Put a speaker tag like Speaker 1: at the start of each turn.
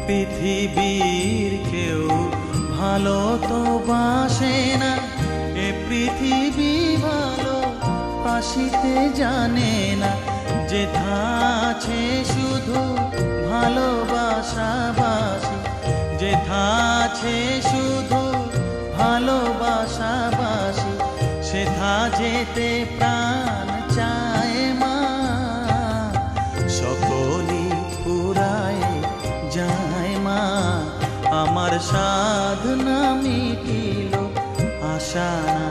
Speaker 1: পৃথিবীর কেউ ভালো তো বাসে না, এ পৃথিবী ভালো বাসিতে জানে না। যেথা আছে শুধু ভালোবাসাবাসি, যেথা আছে শুধু ভালোবাসাবাসি, সেথা যেতে প্রাণ চায় মা। সকলই পুরায় যায় মা, আমার সাধনা মিটিল, আশা না